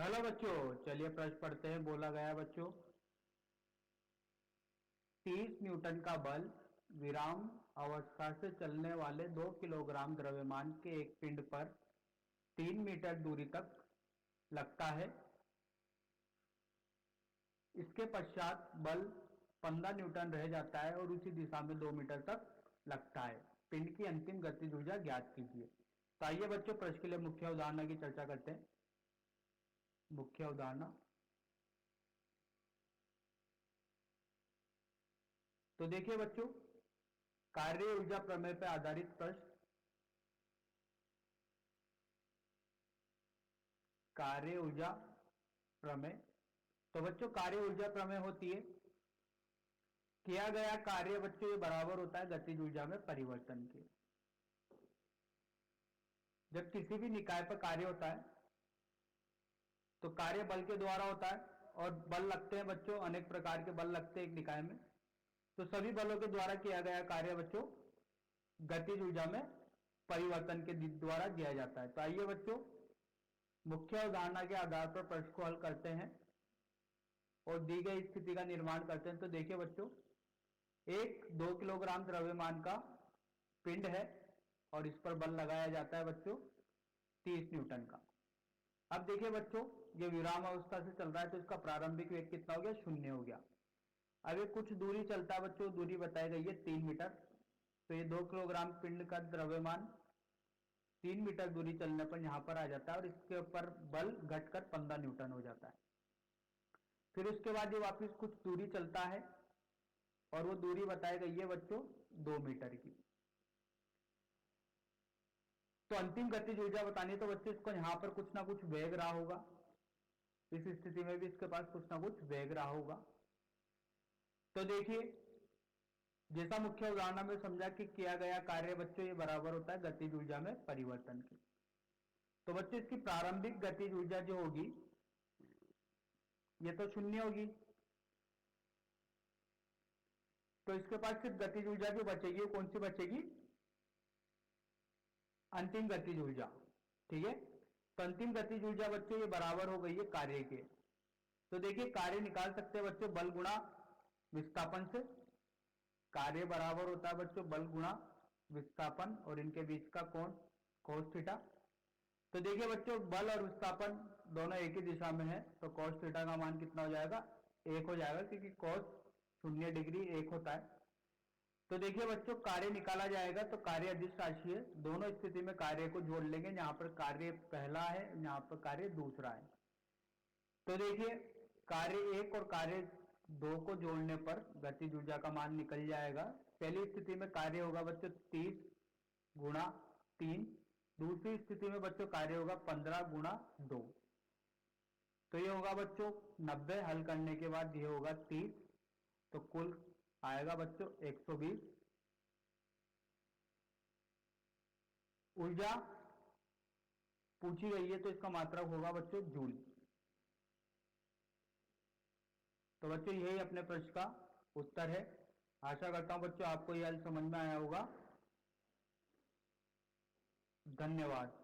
Hello बच्चों, चलिए प्रश्न पढ़ते हैं। बोला गया बच्चों, 30 न्यूटन का बल विराम अवस्था से चलने वाले 2 किलोग्राम द्रव्यमान के एक पिंड पर 3 मीटर दूरी तक लगता है। इसके पश्चात बल 15 न्यूटन रह जाता है और उसी दिशा में 2 मीटर तक लगता है। पिंड की अंतिम गतिज ऊर्जा ज्ञात कीजिए। तो आइए बच्चों, प्रश्न के लिए मुख्य उदाहरण की चर्चा करते हैं। मुख्य उदाहरण, तो देखिए बच्चों, कार्य ऊर्जा प्रमेय पर आधारित प्रश्न। कार्य ऊर्जा प्रमेय। तो बच्चों, कार्य ऊर्जा प्रमेय होती है, किया गया कार्य बच्चों ये बराबर होता है गतिज ऊर्जा में परिवर्तन के। जब किसी भी निकाय पर कार्य होता है तो कार्य बल के द्वारा होता है, और बल लगते हैं बच्चों, अनेक प्रकार के बल लगते हैं एक निकाय में। तो सभी बलों के द्वारा किया गया कार्य बच्चों गतिज ऊर्जा में परिवर्तन के द्वारा दिया जाता है। तो आइए बच्चों, मुख्य उदाहरण के आधार पर प्रश्न को हल करते हैं और दी गई स्थिति का निर्माण करते हैं। तो देखिए बच्चों, एक 2 किलोग्राम द्रव्यमान का पिंड है और इस पर बल लगाया जाता है बच्चों 30 न्यूटन का। अब देखिए बच्चों, ये विराम अवस्था से चल रहा है तो इसका प्रारंभिक वेग कितना हो गया? 0 हो गया। अब ये कुछ दूरी चलता है बच्चों, दूरी बताई गई है 3 मीटर। तो ये 2 किलोग्राम पिंड का द्रव्यमान 3 मीटर दूरी चलने पर यहां पर आ जाता है और इसके ऊपर बल घटकर 15 न्यूटन हो जाता है। फिर उसके बाद ये वापस कुछ दूरी चलता है और वो दूरी बताई गई है बच्चों 2 मीटर की। तो अंतिम गतिज ऊर्जा बतानी है तो बच्चों इसको यहां पर कुछ ना कुछ वेग रहा होगा, इस स्थिति में भी इसके पास कुछ ना कुछ वेग रहा होगा। तो देखिए, जैसा मुख्य उदाहरण में समझा कि किया गया कार्य बच्चों ये बराबर होता है गतिज ऊर्जा में परिवर्तन के। तो बच्चों इसकी प्रारंभिक गतिज ऊर्जा जो होगी ये तो 0 होगी। तो इसके पास सिर्फ गतिज ऊर्जा जो बचेगी वो कौन सी बचेगी? अंतिम गतिज ऊर्जा। ठीक है, तो अंतिम गतिज ऊर्जा बच्चों ये बराबर हो गई है कार्य के। तो देखिए, कार्य निकाल सकते हैं बच्चों बल गुणा विस्थापन से। कार्य बराबर होता है बच्चों बल गुणा विस्थापन और इनके बीच का कोण cos थीटा। तो देखिए बच्चों, बल और विस्थापन दोनों एक ही दिशा में है तो cos थीटा का मान कितना हो जाएगा? 1 हो जाएगा, क्योंकि cos 0 डिग्री 1 होता है। तो देखिए बच्चों, कार्य निकाला जाएगा तो कार्य अदिश राशि है, दोनों स्थिति में कार्य को जोड़ लेंगे। यहां पर कार्य पहला है, यहां पर कार्य दूसरा है। तो देखिए, कार्य 1 और कार्य 2 को जोड़ने पर गतिज ऊर्जा का मान निकल जाएगा। पहली स्थिति में कार्य होगा बच्चों 30 गुणा 3, दूसरी स्थिति में बच्चों कार्य होगा 15 गुणा 2। तो ये होगा बच्चों 90, हल करने के बाद ये होगा 30, तो कुल आएगा बच्चों 120। ऊर्जा पूछी गई है तो इसका मात्रक होगा बच्चों जूल। तो बच्चों यही अपने प्रश्न का उत्तर है। आशा करता हूं बच्चों आपको यह समझ में आया होगा। धन्यवाद।